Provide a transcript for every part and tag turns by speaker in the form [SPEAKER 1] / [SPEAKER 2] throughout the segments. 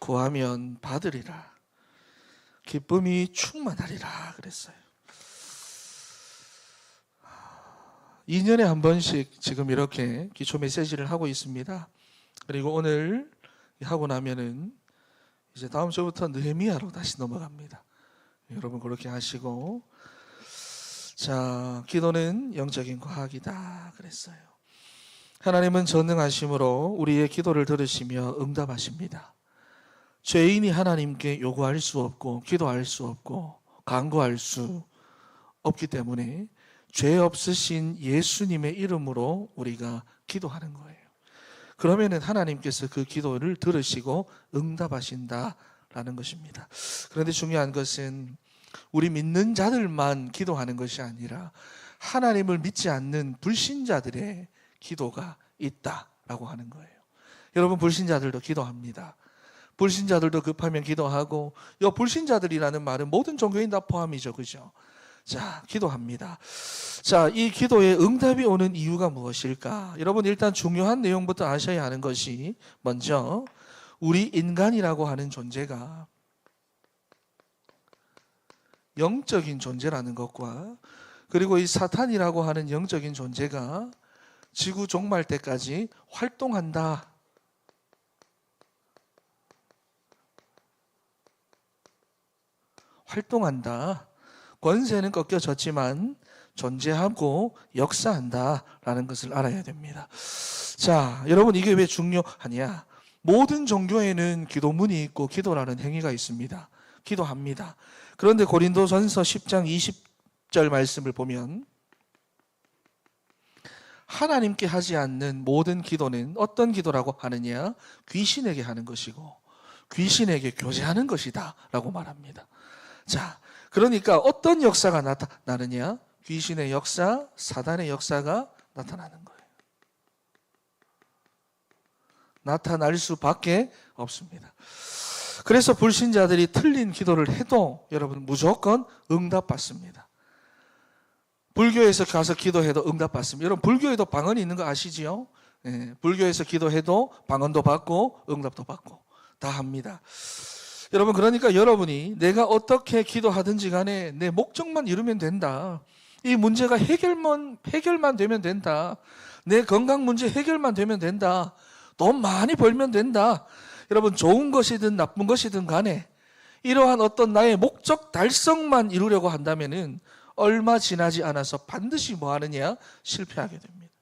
[SPEAKER 1] 구하면 받으리라. 기쁨이 충만하리라 그랬어요. 2년에 한 번씩 지금 이렇게 기초 메시지를 하고 있습니다. 그리고 오늘 하고 나면은 이제 다음 주부터 느헤미야로 다시 넘어갑니다. 여러분 그렇게 하시고, 자, 기도는 영적인 과학이다 그랬어요. 하나님은 전능하심으로 우리의 기도를 들으시며 응답하십니다. 죄인이 하나님께 요구할 수 없고 기도할 수 없고 간구할 수 없기 때문에 죄 없으신 예수님의 이름으로 우리가 기도하는 거예요. 그러면은 하나님께서 그 기도를 들으시고 응답하신다라는 것입니다. 그런데 중요한 것은 우리 믿는 자들만 기도하는 것이 아니라 하나님을 믿지 않는 불신자들의 기도가 있다라고 하는 거예요. 여러분, 불신자들도 기도합니다. 불신자들도 급하면 기도하고, 이 불신자들이라는 말은 모든 종교인 다 포함이죠, 그죠? 자, 기도합니다. 자, 이 기도에 응답이 오는 이유가 무엇일까? 여러분, 일단 중요한 내용부터 아셔야 하는 것이, 먼저 우리 인간이라고 하는 존재가 영적인 존재라는 것과, 그리고 이 사탄이라고 하는 영적인 존재가 지구 종말 때까지 활동한다. 권세는 꺾여졌지만 존재하고 역사한다라는 것을 알아야 됩니다. 자, 여러분, 이게 왜 중요하냐? 모든 종교에는 기도문이 있고 기도라는 행위가 있습니다. 기도합니다. 그런데 고린도전서 10장 20절 말씀을 보면 하나님께 하지 않는 모든 기도는 어떤 기도라고 하느냐? 귀신에게 하는 것이고 귀신에게 교제하는 것이다 라고 말합니다. 자, 그러니까 어떤 역사가 나타나느냐? 귀신의 역사, 사단의 역사가 나타나는 거예요. 나타날 수밖에 없습니다. 그래서 불신자들이 틀린 기도를 해도 여러분 무조건 응답받습니다. 불교에서 가서 기도해도 응답받습니다. 여러분, 불교에도 방언이 있는 거 아시지요? 네, 불교에서 기도해도 방언도 받고 응답도 받고 다 합니다. 여러분, 그러니까 여러분이 내가 어떻게 기도하든지 간에 내 목적만 이루면 된다. 이 문제가 해결만 되면 된다. 내 건강 문제 해결만 되면 된다. 돈 많이 벌면 된다. 여러분, 좋은 것이든 나쁜 것이든 간에 이러한 어떤 나의 목적 달성만 이루려고 한다면은 얼마 지나지 않아서 반드시 뭐 하느냐? 실패하게 됩니다.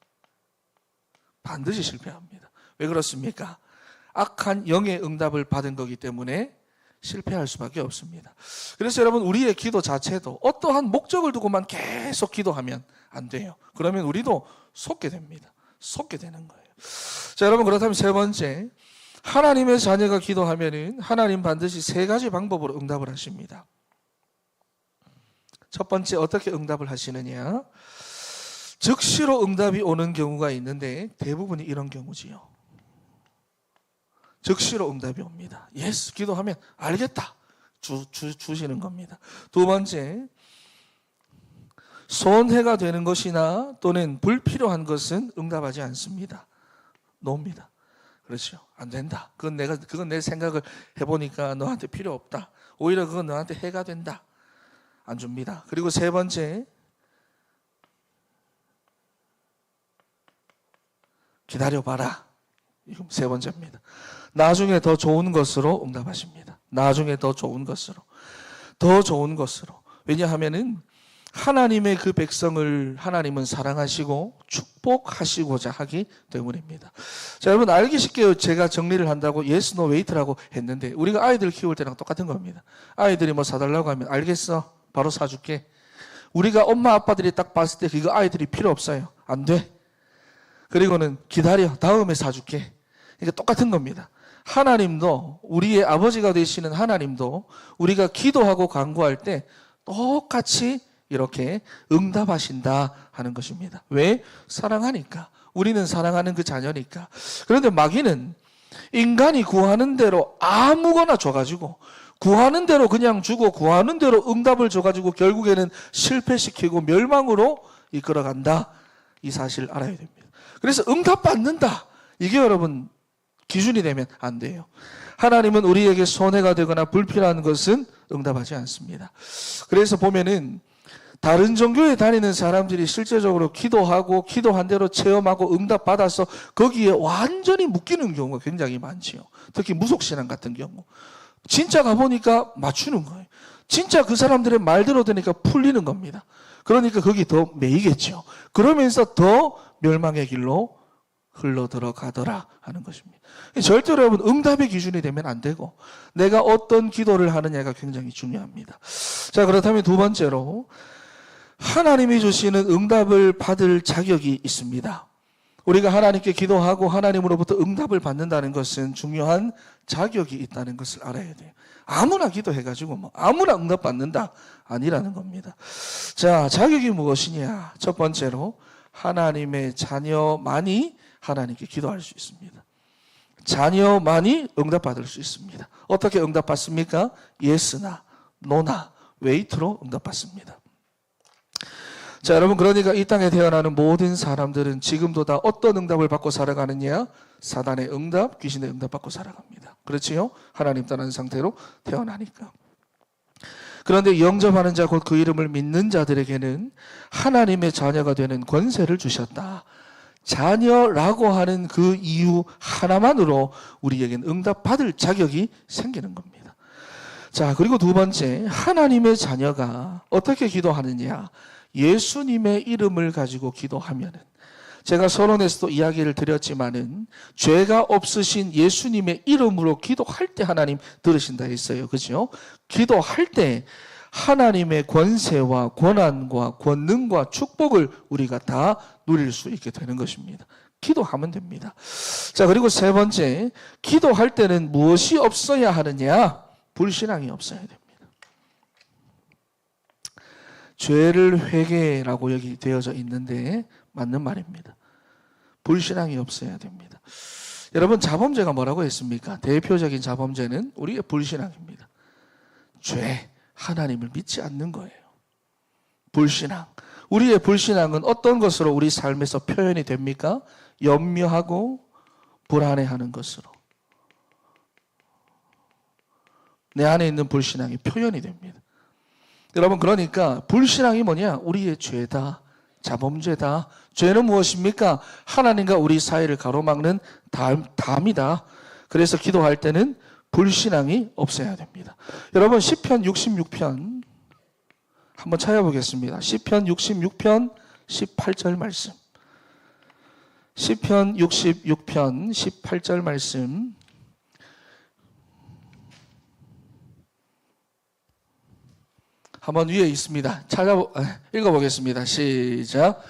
[SPEAKER 1] 반드시 실패합니다. 왜 그렇습니까? 악한 영의 응답을 받은 거기 때문에 실패할 수밖에 없습니다. 그래서 여러분, 우리의 기도 자체도 어떠한 목적을 두고만 계속 기도하면 안 돼요. 그러면 우리도 속게 됩니다. 속게 되는 거예요. 자, 여러분, 그렇다면 세 번째, 하나님의 자녀가 기도하면은 하나님 반드시 세 가지 방법으로 응답을 하십니다. 첫 번째, 어떻게 응답을 하시느냐? 즉시로 응답이 오는 경우가 있는데 대부분이 이런 경우지요. 즉시로 응답이 옵니다. 예스, 기도하면 알겠다. 주시는 겁니다. 두 번째, 손해가 되는 것이나 또는 불필요한 것은 응답하지 않습니다. 놓습니다. 그렇죠. 안 된다. 그건 내 생각을 해보니까 너한테 필요 없다. 오히려 그건 너한테 해가 된다. 안 줍니다. 그리고 세 번째, 기다려봐라. 이건 세 번째입니다. 나중에 더 좋은 것으로 응답하십니다. 나중에 더 좋은 것으로. 왜냐하면은 하나님의 그 백성을 하나님은 사랑하시고 축복하시고자 하기 때문입니다. 자, 여러분, 알기 쉽게 제가 정리를 한다고 yes, no, wait라고 했는데 우리가 아이들 키울 때랑 똑같은 겁니다. 아이들이 뭐 사달라고 하면 알겠어, 바로 사줄게. 우리가 엄마 아빠들이 딱 봤을 때 그거 아이들이 필요 없어요. 안 돼. 그리고는 기다려, 다음에 사줄게. 그러니까 똑같은 겁니다. 하나님도, 우리의 아버지가 되시는 하나님도 우리가 기도하고 간구할 때 똑같이 이렇게 응답하신다 하는 것입니다. 왜? 사랑하니까. 우리는 사랑하는 그 자녀니까. 그런데 마귀는 인간이 구하는 대로 아무거나 줘가지고, 구하는 대로 그냥 주고 구하는 대로 응답을 줘가지고 결국에는 실패시키고 멸망으로 이끌어간다. 이 사실을 알아야 됩니다. 그래서 응답받는다. 이게 여러분 기준이 되면 안 돼요. 하나님은 우리에게 손해가 되거나 불필요한 것은 응답하지 않습니다. 그래서 보면은 다른 종교에 다니는 사람들이 실제적으로 기도하고 기도한 대로 체험하고 응답받아서 거기에 완전히 묶이는 경우가 굉장히 많지요. 특히 무속신앙 같은 경우. 진짜 가보니까 맞추는 거예요. 진짜 그 사람들의 말대로 되니까 풀리는 겁니다. 그러니까 거기 더 매이겠죠. 그러면서 더 멸망의 길로 흘러 들어가더라 하는 것입니다. 절대로 여러분 응답의 기준이 되면 안 되고 내가 어떤 기도를 하느냐가 굉장히 중요합니다. 자, 그렇다면 두 번째로 하나님이 주시는 응답을 받을 자격이 있습니다. 우리가 하나님께 기도하고 하나님으로부터 응답을 받는다는 것은 중요한 자격이 있다는 것을 알아야 돼요. 아무나 기도해가지고 뭐 아무나 응답 받는다 아니라는 겁니다. 자, 자격이 무엇이냐? 첫 번째로 하나님의 자녀만이 하나님께 기도할 수 있습니다. 자녀만이 응답받을 수 있습니다. 어떻게 응답받습니까? 예스나 노나 웨이트로 응답받습니다. 자, 여러분, 그러니까 이 땅에 태어나는 모든 사람들은 지금도 다 어떤 응답을 받고 살아가느냐? 사단의 응답, 귀신의 응답 받고 살아갑니다. 그렇지요? 하나님 떠난 상태로 태어나니까. 그런데 영접하는 자, 곧 그 이름을 믿는 자들에게는 하나님의 자녀가 되는 권세를 주셨다. 자녀라고 하는 그 이유 하나만으로 우리에게는 응답받을 자격이 생기는 겁니다. 자, 그리고 두 번째, 하나님의 자녀가 어떻게 기도하느냐? 예수님의 이름을 가지고 기도하면은, 제가 서론에서도 이야기를 드렸지만은 죄가 없으신 예수님의 이름으로 기도할 때 하나님 들으신다 했어요. 그죠? 기도할 때 하나님의 권세와 권한과 권능과 축복을 우리가 다 누릴 수 있게 되는 것입니다. 기도하면 됩니다. 자, 그리고 세 번째, 기도할 때는 무엇이 없어야 하느냐? 불신앙이 없어야 됩니다. 죄를 회개라고 여기 되어져 있는데 맞는 말입니다. 불신앙이 없어야 됩니다. 여러분, 자범죄가 뭐라고 했습니까? 대표적인 자범죄는 우리의 불신앙입니다. 죄, 하나님을 믿지 않는 거예요. 불신앙. 우리의 불신앙은 어떤 것으로 우리 삶에서 표현이 됩니까? 염려하고 불안해하는 것으로. 내 안에 있는 불신앙이 표현이 됩니다. 여러분, 그러니까 불신앙이 뭐냐? 우리의 죄다, 자범죄다. 죄는 무엇입니까? 하나님과 우리 사이를 가로막는 담이다. 그래서 기도할 때는 불신앙이 없어야 됩니다. 여러분, 시편 66편 한번 찾아보겠습니다. 시편 66편 18절 말씀. 시편 66편 18절 말씀. 한번 위에 있습니다. 읽어보겠습니다. 시작.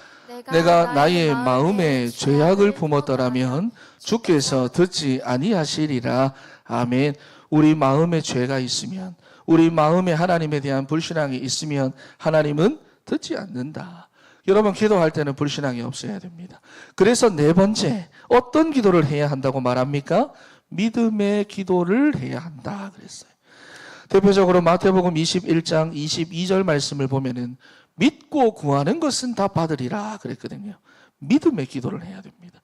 [SPEAKER 1] 내가 나의 마음에 죄악을 품었더라면 주께서 듣지 아니하시리라. 아멘. 우리 마음에 죄가 있으면, 우리 마음에 하나님에 대한 불신앙이 있으면 하나님은 듣지 않는다. 여러분, 기도할 때는 불신앙이 없어야 됩니다. 그래서 네 번째, 어떤 기도를 해야 한다고 말합니까? 믿음의 기도를 해야 한다 그랬어요. 대표적으로 마태복음 21장 22절 말씀을 보면은 믿고 구하는 것은 다 받으리라 그랬거든요. 믿음의 기도를 해야 됩니다.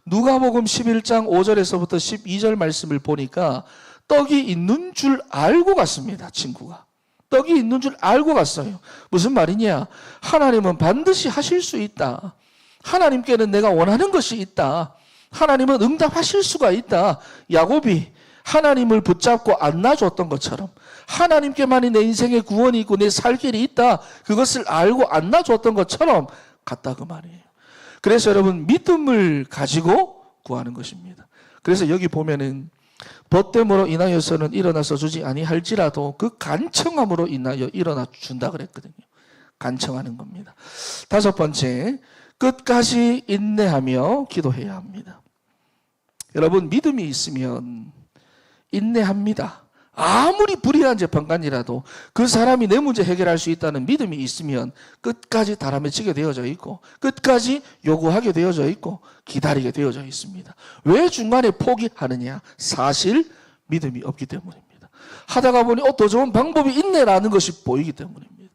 [SPEAKER 1] 누가복음 11장 5절에서부터 12절 말씀을 보니까 떡이 있는 줄 알고 갔습니다. 친구가. 떡이 있는 줄 알고 갔어요. 무슨 말이냐? 하나님은 반드시 하실 수 있다. 하나님께는 내가 원하는 것이 있다. 하나님은 응답하실 수가 있다. 야곱이 하나님을 붙잡고 안 놔줬던 것처럼 하나님께만이 내 인생의 구원이 있고 내 살 길이 있다. 그것을 알고 안 놔줬던 것처럼 같다 그 말이에요. 그래서 여러분, 믿음을 가지고 구하는 것입니다. 그래서 여기 보면은 벗됨으로 인하여서는 일어나서 주지 아니할지라도 그 간청함으로 인하여 일어나 준다 그랬거든요. 간청하는 겁니다. 다섯 번째, 끝까지 인내하며 기도해야 합니다. 여러분, 믿음이 있으면 인내합니다. 아무리 불의한 재판관이라도 그 사람이 내 문제 해결할 수 있다는 믿음이 있으면 끝까지 다라매치게 되어져 있고 끝까지 요구하게 되어져 있고 기다리게 되어져 있습니다. 왜 중간에 포기하느냐? 사실 믿음이 없기 때문입니다. 하다가 보니 더 좋은 방법이 있네라는 것이 보이기 때문입니다.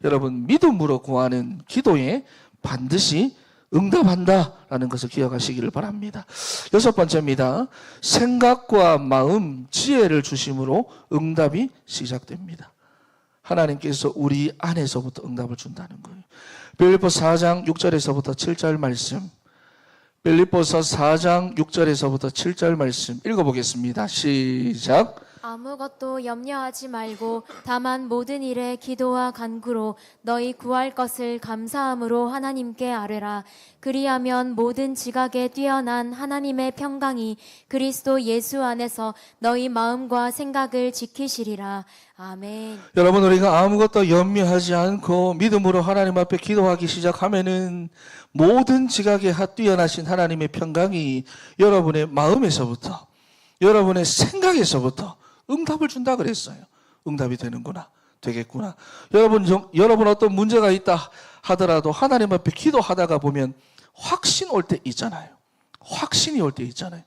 [SPEAKER 1] 여러분, 믿음으로 구하는 기도에 반드시 응답한다라는 것을 기억하시기를 바랍니다. 여섯 번째입니다. 생각과 마음, 지혜를 주심으로 응답이 시작됩니다. 하나님께서 우리 안에서부터 응답을 준다는 거예요. 빌립보서 4장 6절에서부터 7절 말씀, 빌립보서 4장 6절에서부터 7절 말씀 읽어보겠습니다. 시작.
[SPEAKER 2] 아무것도 염려하지 말고 다만 모든 일에 기도와 간구로 너희 구할 것을 감사함으로 하나님께 아뢰라. 그리하면 모든 지각에 뛰어난 하나님의 평강이 그리스도 예수 안에서 너희 마음과 생각을 지키시리라. 아멘.
[SPEAKER 1] 여러분, 우리가 아무것도 염려하지 않고 믿음으로 하나님 앞에 기도하기 시작하면은 모든 지각에 뛰어나신 하나님의 평강이 여러분의 마음에서부터, 여러분의 생각에서부터 응답을 준다 그랬어요. 응답이 되는구나, 되겠구나. 여러분 어떤 문제가 있다 하더라도 하나님 앞에 기도하다가 보면 확신 올 때 있잖아요. 확신이 올 때 있잖아요.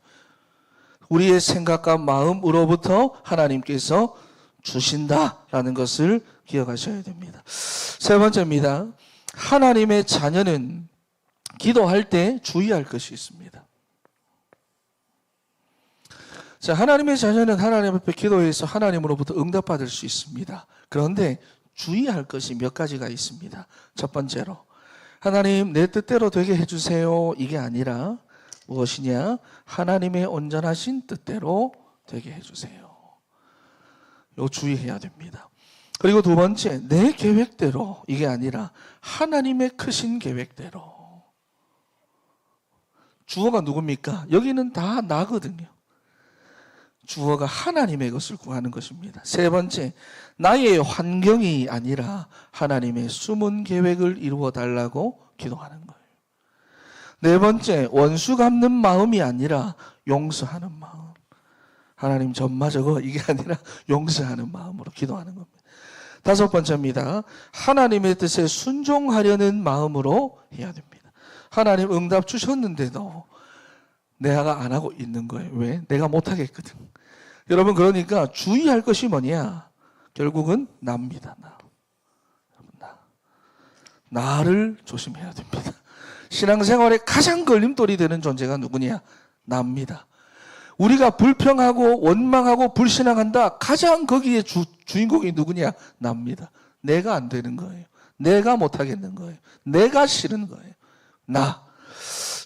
[SPEAKER 1] 우리의 생각과 마음으로부터 하나님께서 주신다라는 것을 기억하셔야 됩니다. 세 번째입니다. 하나님의 자녀는 기도할 때 주의할 것이 있습니다. 자, 하나님의 자녀는 하나님 앞에 기도해서 하나님으로부터 응답받을 수 있습니다. 그런데 주의할 것이 몇 가지가 있습니다. 첫 번째로, 하나님 내 뜻대로 되게 해주세요, 이게 아니라 무엇이냐? 하나님의 온전하신 뜻대로 되게 해주세요. 이거 주의해야 됩니다. 그리고 두 번째, 내 계획대로, 이게 아니라 하나님의 크신 계획대로. 주어가 누굽니까? 여기는 다 나거든요. 주어가 하나님의 것을 구하는 것입니다. 세 번째, 나의 환경이 아니라 하나님의 숨은 계획을 이루어 달라고 기도하는 거예요. 네 번째, 원수 갚는 마음이 아니라 용서하는 마음. 하나님 전마 저거 이게 아니라 용서하는 마음으로 기도하는 겁니다. 다섯 번째입니다. 하나님의 뜻에 순종하려는 마음으로 해야 됩니다. 하나님 응답 주셨는데도 내가 안 하고 있는 거예요. 왜? 내가 못하겠거든. 여러분, 그러니까 주의할 것이 뭐냐? 결국은 나입니다. 나를 조심해야 됩니다. 신앙생활에 가장 걸림돌이 되는 존재가 누구냐? 나입니다. 우리가 불평하고 원망하고 불신앙한다. 가장 거기에 주인공이 누구냐? 나입니다. 내가 안 되는 거예요. 내가 못하겠는 거예요. 내가 싫은 거예요. 나.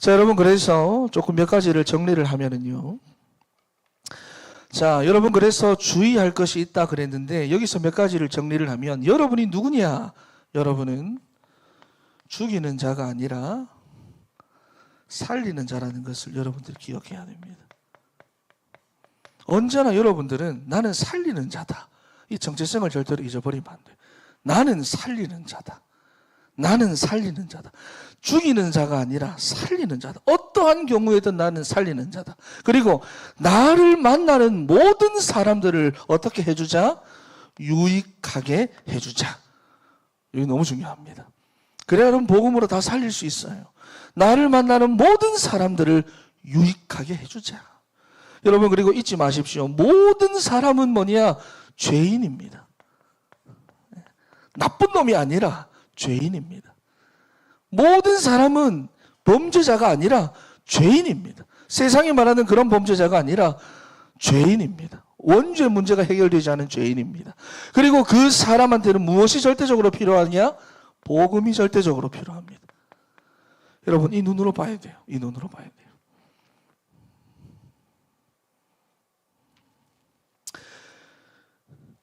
[SPEAKER 1] 자, 여러분, 그래서 조금 몇 가지를 정리를 하면은요. 자, 여러분, 그래서 주의할 것이 있다 그랬는데 여기서 몇 가지를 정리를 하면 여러분이 누구냐? 여러분은 죽이는 자가 아니라 살리는 자라는 것을 여러분들 기억해야 됩니다. 언제나 여러분들은 나는 살리는 자다. 이 정체성을 절대로 잊어버리면 안 돼요. 나는 살리는 자다. 나는 살리는 자다. 죽이는 자가 아니라 살리는 자다. 어떠한 경우에든 나는 살리는 자다. 그리고 나를 만나는 모든 사람들을 어떻게 해주자? 유익하게 해주자. 이게 너무 중요합니다. 그래야 여러분 복음으로 다 살릴 수 있어요. 나를 만나는 모든 사람들을 유익하게 해주자. 여러분, 그리고 잊지 마십시오. 모든 사람은 뭐냐? 죄인입니다. 나쁜 놈이 아니라 죄인입니다. 모든 사람은 범죄자가 아니라 죄인입니다. 세상이 말하는 그런 범죄자가 아니라 죄인입니다. 원죄 문제가 해결되지 않은 죄인입니다. 그리고 그 사람한테는 무엇이 절대적으로 필요하냐? 복음이 절대적으로 필요합니다. 여러분, 이 눈으로 봐야 돼요. 이 눈으로 봐야 돼요.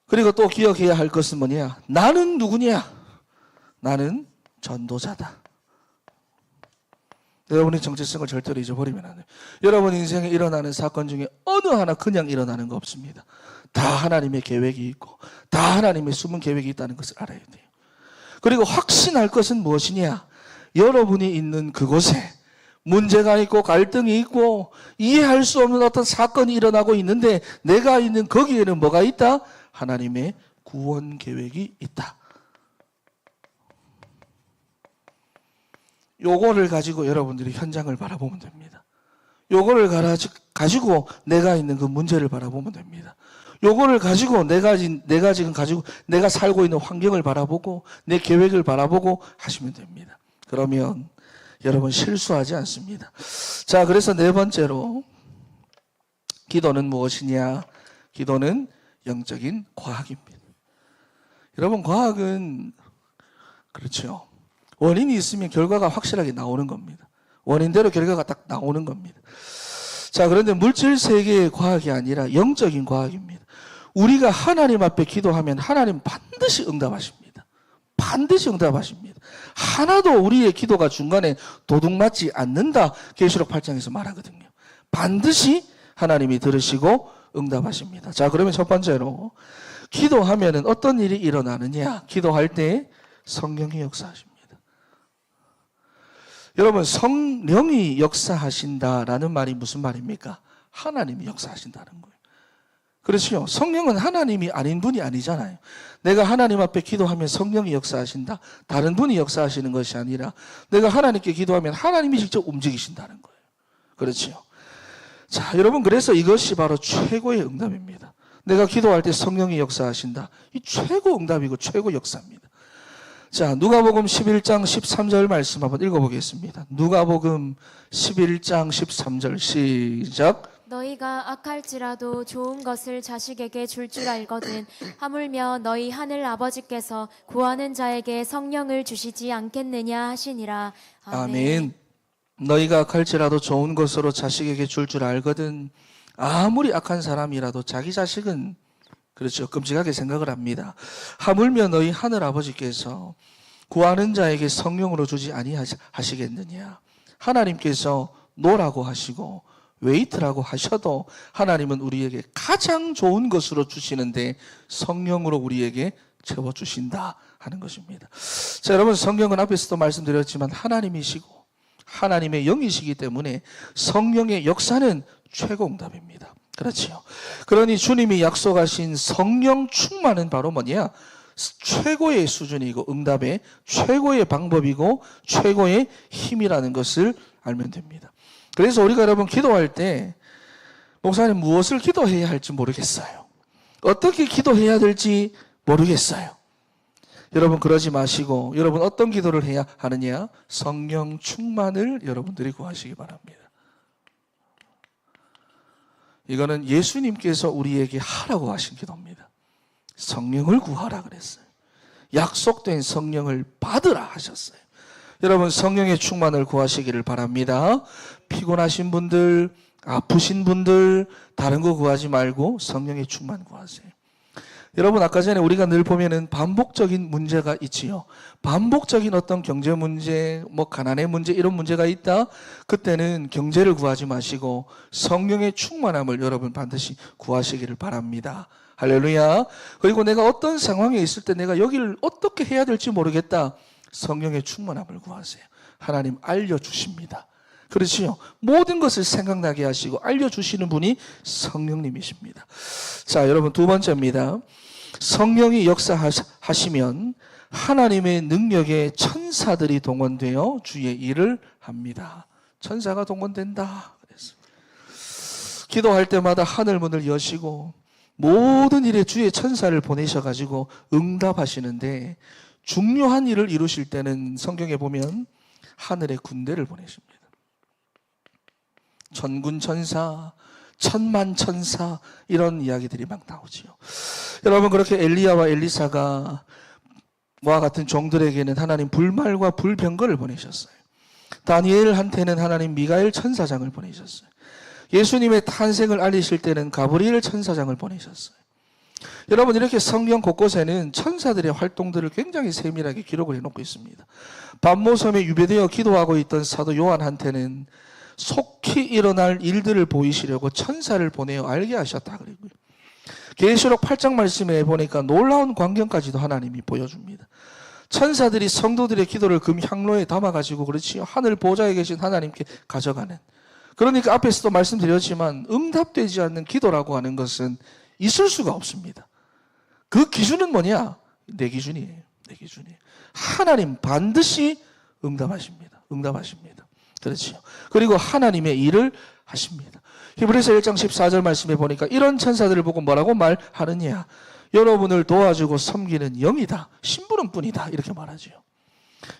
[SPEAKER 1] 그리고 또 기억해야 할 것은 뭐냐? 나는 누구냐? 나는 전도자다. 여러분의 정체성을 절대로 잊어버리면 안 돼요. 여러분 인생에 일어나는 사건 중에 어느 하나 그냥 일어나는 거 없습니다. 다 하나님의 계획이 있고 다 하나님의 숨은 계획이 있다는 것을 알아야 돼요. 그리고 확신할 것은 무엇이냐? 여러분이 있는 그곳에 문제가 있고 갈등이 있고 이해할 수 없는 어떤 사건이 일어나고 있는데 내가 있는 거기에는 뭐가 있다? 하나님의 구원 계획이 있다. 요거를 가지고 여러분들이 현장을 바라보면 됩니다. 요거를 가지고 내가 있는 그 문제를 바라보면 됩니다. 요거를 가지고 내가 지금 가지고 내가 살고 있는 환경을 바라보고 내 계획을 바라보고 하시면 됩니다. 그러면 여러분 실수하지 않습니다. 자, 그래서 네 번째로 기도는 무엇이냐? 기도는 영적인 과학입니다. 여러분, 과학은 그렇죠. 원인이 있으면 결과가 확실하게 나오는 겁니다. 원인대로 결과가 딱 나오는 겁니다. 자, 그런데 물질 세계의 과학이 아니라 영적인 과학입니다. 우리가 하나님 앞에 기도하면 하나님 반드시 응답하십니다. 반드시 응답하십니다. 하나도 우리의 기도가 중간에 도둑맞지 않는다. 계시록 8장에서 말하거든요. 반드시 하나님이 들으시고 응답하십니다. 자, 그러면 첫 번째로 기도하면은 어떤 일이 일어나느냐? 기도할 때 성령이 역사하십니다. 여러분, 성령이 역사하신다라는 말이 무슨 말입니까? 하나님이 역사하신다는 거예요. 그렇죠? 성령은 하나님이 아닌 분이 아니잖아요. 내가 하나님 앞에 기도하면 성령이 역사하신다. 다른 분이 역사하시는 것이 아니라 내가 하나님께 기도하면 하나님이 직접 움직이신다는 거예요. 그렇죠? 자, 여러분, 그래서 이것이 바로 최고의 응답입니다. 내가 기도할 때 성령이 역사하신다. 이 최고 응답이고 최고 역사입니다. 자, 누가복음 11장 13절 말씀 한번 읽어보겠습니다. 누가복음 11장 13절 시작.
[SPEAKER 2] 너희가 악할지라도 좋은 것을 자식에게 줄 알거든 하물며 너희 하늘 아버지께서 구하는 자에게 성령을 주시지 않겠느냐 하시니라.
[SPEAKER 1] 아멘. 너희가 악할지라도 좋은 것으로 자식에게 줄 알거든. 아무리 악한 사람이라도 자기 자식은 그렇죠, 끔찍하게 생각을 합니다. 하물며 너희 하늘 아버지께서 구하는 자에게 성령으로 주지 아니하시겠느냐. 하나님께서 노라고 하시고 웨이트라고 하셔도 하나님은 우리에게 가장 좋은 것으로 주시는데 성령으로 우리에게 채워주신다 하는 것입니다. 자, 여러분, 성령은 앞에서도 말씀드렸지만 하나님이시고 하나님의 영이시기 때문에 성령의 역사는 최고 응답입니다. 그렇지요. 그러니 주님이 약속하신 성령 충만은 바로 뭐냐? 최고의 수준이고 응답의 최고의 방법이고 최고의 힘이라는 것을 알면 됩니다. 그래서 우리가 여러분 기도할 때 목사님 무엇을 기도해야 할지 모르겠어요. 어떻게 기도해야 될지 모르겠어요. 여러분 그러지 마시고 여러분 어떤 기도를 해야 하느냐? 성령 충만을 여러분들이 구하시기 바랍니다. 이거는 예수님께서 우리에게 하라고 하신 기도입니다. 성령을 구하라 그랬어요. 약속된 성령을 받으라 하셨어요. 여러분 성령의 충만을 구하시기를 바랍니다. 피곤하신 분들, 아프신 분들 다른 거 구하지 말고 성령의 충만 구하세요. 여러분 아까 전에 우리가 늘 보면은 반복적인 문제가 있지요. 반복적인 어떤 경제 문제, 가난의 문제 이런 문제가 있다. 그때는 경제를 구하지 마시고 성령의 충만함을 여러분 반드시 구하시기를 바랍니다. 할렐루야. 그리고 내가 어떤 상황에 있을 때 내가 여기를 어떻게 해야 될지 모르겠다. 성령의 충만함을 구하세요. 하나님 알려주십니다. 그렇지요. 모든 것을 생각나게 하시고 알려주시는 분이 성령님이십니다. 자, 여러분 두 번째입니다. 성령이 역사하시면 하나님의 능력에 천사들이 동원되어 주의 일을 합니다. 천사가 동원된다. 그랬습니다. 기도할 때마다 하늘문을 여시고 모든 일에 주의 천사를 보내셔가지고 응답하시는데 중요한 일을 이루실 때는 성경에 보면 하늘의 군대를 보내십니다. 천군 천사, 천만 천사 이런 이야기들이 막 나오지요. 여러분 그렇게 엘리야와 엘리사가 와 같은 종들에게는 하나님 불말과 불병거를 보내셨어요. 다니엘한테는 하나님 미가엘 천사장을 보내셨어요. 예수님의 탄생을 알리실 때는 가브리엘 천사장을 보내셨어요. 여러분 이렇게 성경 곳곳에는 천사들의 활동들을 굉장히 세밀하게 기록을 해놓고 있습니다. 반모섬에 유배되어 기도하고 있던 사도 요한한테는 속히 일어날 일들을 보이시려고 천사를 보내어 알게 하셨다 그리고요. 계시록 8장 말씀에 보니까 놀라운 광경까지도 하나님이 보여줍니다. 천사들이 성도들의 기도를 금 향로에 담아가지고 그렇지요. 하늘 보좌에 계신 하나님께 가져가는. 그러니까 앞에서도 말씀드렸지만 응답되지 않는 기도라고 하는 것은 있을 수가 없습니다. 그 기준은 뭐냐? 내 기준이에요. 내 기준이에요. 하나님 반드시 응답하십니다. 응답하십니다. 그렇죠. 그리고 하나님의 일을 하십니다. 히브리서 1장 14절 말씀에 보니까 이런 천사들을 보고 뭐라고 말하느냐? 여러분을 도와주고 섬기는 영이다. 심부름꾼이다. 이렇게 말하죠.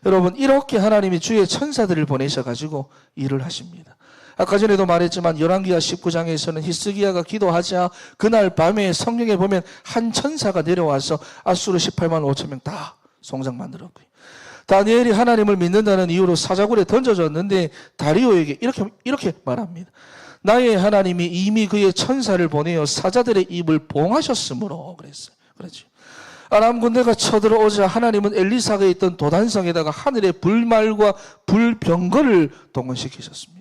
[SPEAKER 1] 여러분, 이렇게 하나님이 주의 천사들을 보내셔가지고 일을 하십니다. 아까 전에도 말했지만 열왕기하 19장에서는 히스기야가 기도하자 그날 밤에 성경에 보면 한 천사가 내려와서 앗수르 18만 5천 명 다 송장 만들었고요. 다니엘이 하나님을 믿는다는 이유로 사자굴에 던져졌는데 다리오에게 이렇게 말합니다. 나의 하나님이 이미 그의 천사를 보내어 사자들의 입을 봉하셨으므로 그랬어요. 그렇죠. 아람 군대가 쳐들어오자 하나님은 엘리사가 있던 도단성에다가 하늘의 불말과 불병거를 동원시키셨습니다.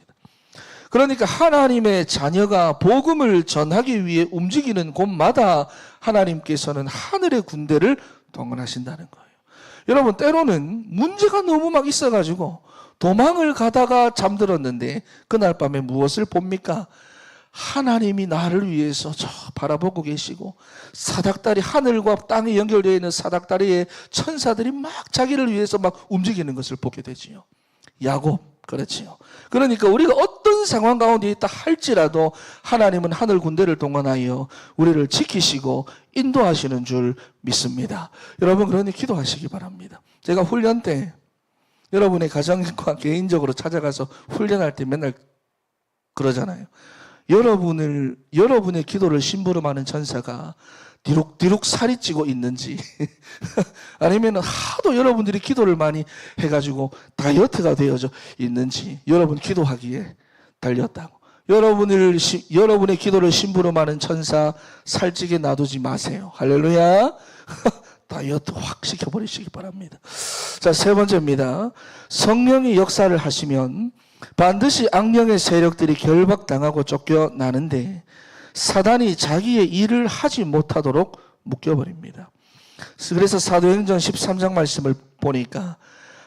[SPEAKER 1] 그러니까 하나님의 자녀가 복음을 전하기 위해 움직이는 곳마다 하나님께서는 하늘의 군대를 동원하신다는 거예요. 여러분, 때로는 문제가 너무 막 있어가지고 도망을 가다가 잠들었는데 그날 밤에 무엇을 봅니까? 하나님이 나를 위해서 저 바라보고 계시고 사닥다리, 하늘과 땅이 연결되어 있는 사닥다리에 천사들이 막 자기를 위해서 막 움직이는 것을 보게 되지요. 야곱, 그렇지요. 그러니까 우리가 어떤 상황 가운데 있다 할지라도 하나님은 하늘 군대를 동원하여 우리를 지키시고 인도하시는 줄 믿습니다. 여러분, 그러니 기도하시기 바랍니다. 제가 훈련 때 여러분의 가정과 개인적으로 찾아가서 훈련할 때 맨날 그러잖아요. 여러분의 기도를 심부름하는 천사가 뒤룩뒤룩 살이 찌고 있는지 아니면 하도 여러분들이 기도를 많이 해가지고 다이어트가 되어져 있는지 여러분 기도하기에 달렸다고. 여러분의 기도를 심부름하는 천사 살찌게 놔두지 마세요. 할렐루야. 다이어트 확 시켜버리시기 바랍니다. 자, 세 번째입니다. 성령이 역사를 하시면 반드시 악령의 세력들이 결박당하고 쫓겨나는데 사단이 자기의 일을 하지 못하도록 묶여버립니다. 그래서 사도행전 13장 말씀을 보니까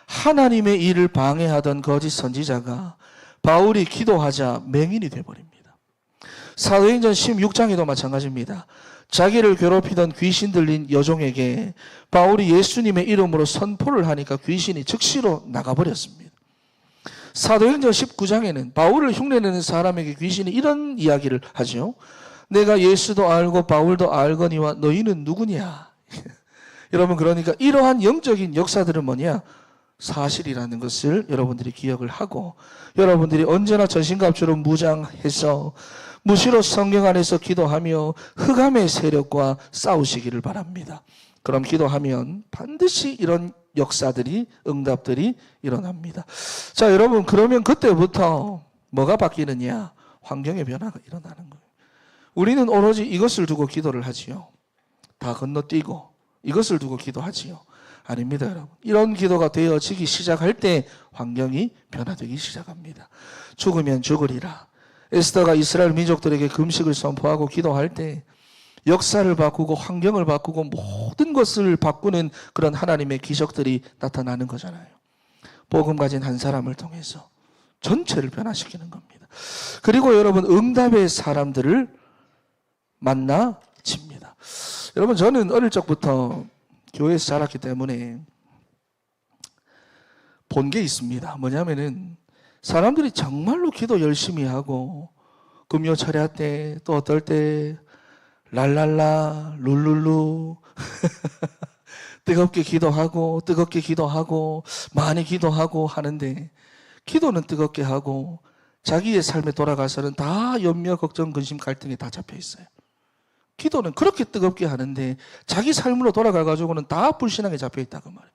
[SPEAKER 1] 하나님의 일을 방해하던 거짓 선지자가 바울이 기도하자 맹인이 되어버립니다. 사도행전 16장에도 마찬가지입니다. 자기를 괴롭히던 귀신 들린 여종에게 바울이 예수님의 이름으로 선포를 하니까 귀신이 즉시로 나가버렸습니다. 사도행전 19장에는 바울을 흉내내는 사람에게 귀신이 이런 이야기를 하죠. 내가 예수도 알고 바울도 알거니와 너희는 누구냐? 여러분, 그러니까 이러한 영적인 역사들은 뭐냐? 사실이라는 것을 여러분들이 기억을 하고 여러분들이 언제나 전신갑주로 무장해서 무시로 성경 안에서 기도하며 흑암의 세력과 싸우시기를 바랍니다. 그럼 기도하면 반드시 이런 역사들이, 응답들이 일어납니다. 자, 여러분, 그러면 그때부터 뭐가 바뀌느냐? 환경의 변화가 일어나는 거예요. 우리는 오로지 이것을 두고 기도를 하지요. 다 건너뛰고 이것을 두고 기도하지요. 아닙니다, 여러분. 이런 기도가 되어지기 시작할 때 환경이 변화되기 시작합니다. 죽으면 죽으리라. 에스더가 이스라엘 민족들에게 금식을 선포하고 기도할 때 역사를 바꾸고 환경을 바꾸고 모든 것을 바꾸는 그런 하나님의 기적들이 나타나는 거잖아요. 복음 가진 한 사람을 통해서 전체를 변화시키는 겁니다. 그리고 여러분, 응답의 사람들을 만나집니다. 여러분, 저는 어릴 적부터 교회에서 자랐기 때문에 본 게 있습니다. 뭐냐면은 사람들이 정말로 기도 열심히 하고 금요 철야 때 또 어떨 때 랄랄라 룰룰루 뜨겁게 기도하고 많이 기도하고 하는데 기도는 뜨겁게 하고 자기의 삶에 돌아가서는 다 염려, 걱정, 근심, 갈등에 다 잡혀 있어요. 기도는 그렇게 뜨겁게 하는데 자기 삶으로 돌아가가지고는 다 불신앙에 잡혀 있다고 말이에요.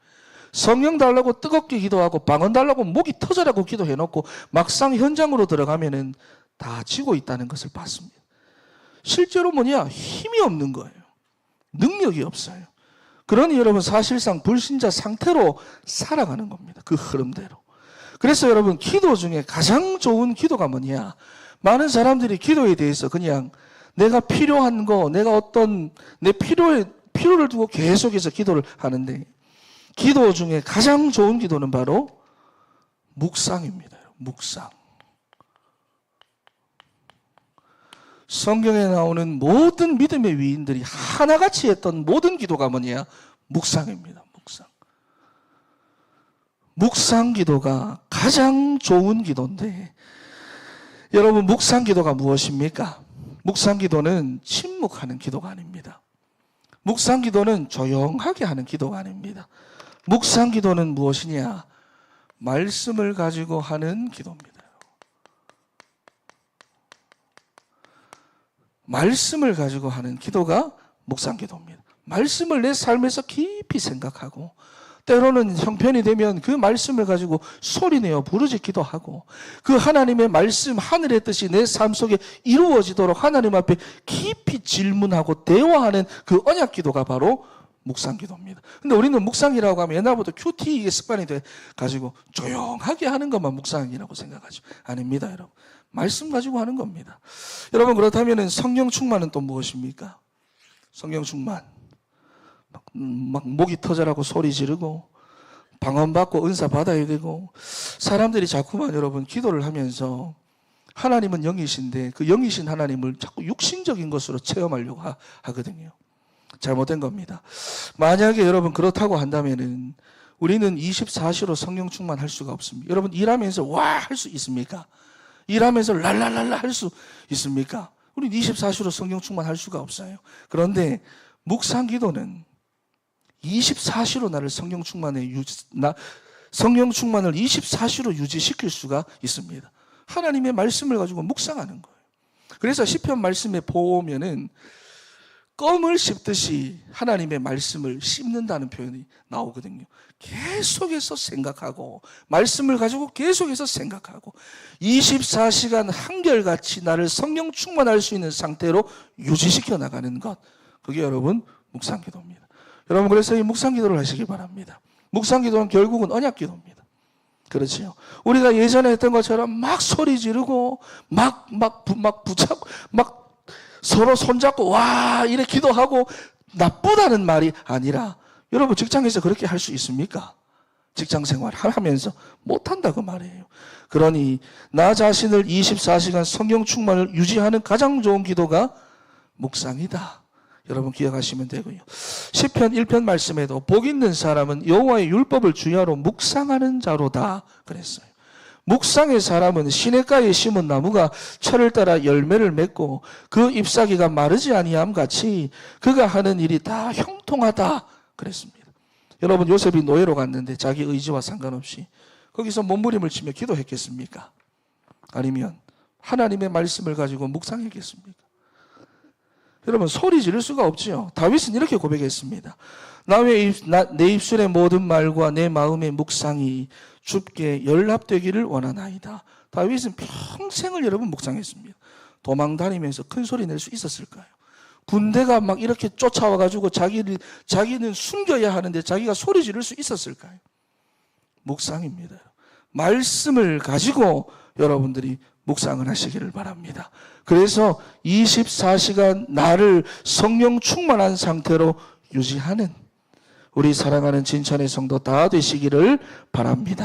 [SPEAKER 1] 성령 달라고 뜨겁게 기도하고 방언 달라고 목이 터져라고 기도해놓고 막상 현장으로 들어가면은 다 지고 있다는 것을 봤습니다. 실제로 뭐냐? 힘이 없는 거예요. 능력이 없어요. 그러니 여러분, 사실상 불신자 상태로 살아가는 겁니다. 그 흐름대로. 그래서 여러분, 기도 중에 가장 좋은 기도가 뭐냐? 많은 사람들이 기도에 대해서 그냥 내가 필요한 거, 내가 어떤 내 필요를 두고 계속해서 기도를 하는데 기도 중에 가장 좋은 기도는 바로 묵상입니다. 묵상. 성경에 나오는 모든 믿음의 위인들이 하나같이 했던 모든 기도가 뭐냐? 묵상입니다. 묵상. 묵상 기도가 가장 좋은 기도인데 여러분, 묵상 기도가 무엇입니까? 묵상 기도는 침묵하는 기도가 아닙니다. 묵상 기도는 조용하게 하는 기도가 아닙니다. 묵상 기도는 무엇이냐? 말씀을 가지고 하는 기도입니다. 말씀을 가지고 하는 기도가 묵상 기도입니다. 말씀을 내 삶에서 깊이 생각하고 때로는 형편이 되면 그 말씀을 가지고 소리내어 부르짖기도 하고 그 하나님의 말씀, 하늘의 뜻이 내 삶 속에 이루어지도록 하나님 앞에 깊이 질문하고 대화하는 그 언약 기도가 바로 묵상 기도입니다. 근데 우리는 묵상이라고 하면 옛날부터 큐티 이게 습관이 돼 가지고 조용하게 하는 것만 묵상이라고 생각하죠. 아닙니다, 여러분. 말씀 가지고 하는 겁니다. 여러분, 그렇다면 성령 충만은 또 무엇입니까? 성령 충만. 막 목이 터져라고 소리 지르고 방언받고 은사 받아야 되고 사람들이 자꾸만 여러분 기도를 하면서 하나님은 영이신데 그 영이신 하나님을 자꾸 육신적인 것으로 체험하려고 하거든요. 잘못된 겁니다. 만약에 여러분 그렇다고 한다면은 우리는 24시로 성령 충만할 수가 없습니다. 여러분 일하면서 와 할 수 있습니까? 일하면서 랄랄랄라 할 수 있습니까? 우리는 24시로 성령 충만할 수가 없어요. 그런데 묵상 기도는 24시로 나를 성령 충만을 24시로 유지시킬 수가 있습니다. 하나님의 말씀을 가지고 묵상하는 거예요. 그래서 시편 말씀에 보면은 껌을 씹듯이 하나님의 말씀을 씹는다는 표현이 나오거든요. 계속해서 생각하고 말씀을 가지고 계속해서 생각하고 24시간 한결같이 나를 성령 충만할 수 있는 상태로 유지시켜 나가는 것, 그게 여러분 묵상 기도입니다. 여러분 그래서 이 묵상 기도를 하시기 바랍니다. 묵상 기도는 결국은 언약 기도입니다. 그렇지요. 우리가 예전에 했던 것처럼 막 소리 지르고 막 붙잡고 막 서로 손잡고 와 이래 기도하고 나쁘다는 말이 아니라 여러분 직장에서 그렇게 할 수 있습니까? 직장 생활 하면서 못한다 그 말이에요. 그러니 나 자신을 24시간 성령 충만을 유지하는 가장 좋은 기도가 묵상이다. 여러분 기억하시면 되고요. 시편 1편 말씀에도 복 있는 사람은 여호와의 율법을 주야로 묵상하는 자로다 그랬어요. 묵상의 사람은 시냇가에 심은 나무가 철을 따라 열매를 맺고 그 잎사귀가 마르지 아니함 같이 그가 하는 일이 다 형통하다 그랬습니다. 여러분 요셉이 노예로 갔는데 자기 의지와 상관없이 거기서 몸부림을 치며 기도했겠습니까? 아니면 하나님의 말씀을 가지고 묵상했겠습니까? 여러분 소리 지를 수가 없지요. 다윗은 이렇게 고백했습니다. 내 입술의 모든 말과 내 마음의 묵상이 주께 연락되기를 원하나이다. 다윗은 평생을 여러분 묵상했습니다. 도망 다니면서 큰 소리 낼 수 있었을까요? 군대가 막 이렇게 쫓아와가지고 자기는 숨겨야 하는데 자기가 소리 지를 수 있었을까요? 묵상입니다. 말씀을 가지고 여러분들이 묵상을 하시기를 바랍니다. 그래서 24시간 나를 성령 충만한 상태로 유지하는 우리 사랑하는 진천의 성도 다 되시기를 바랍니다.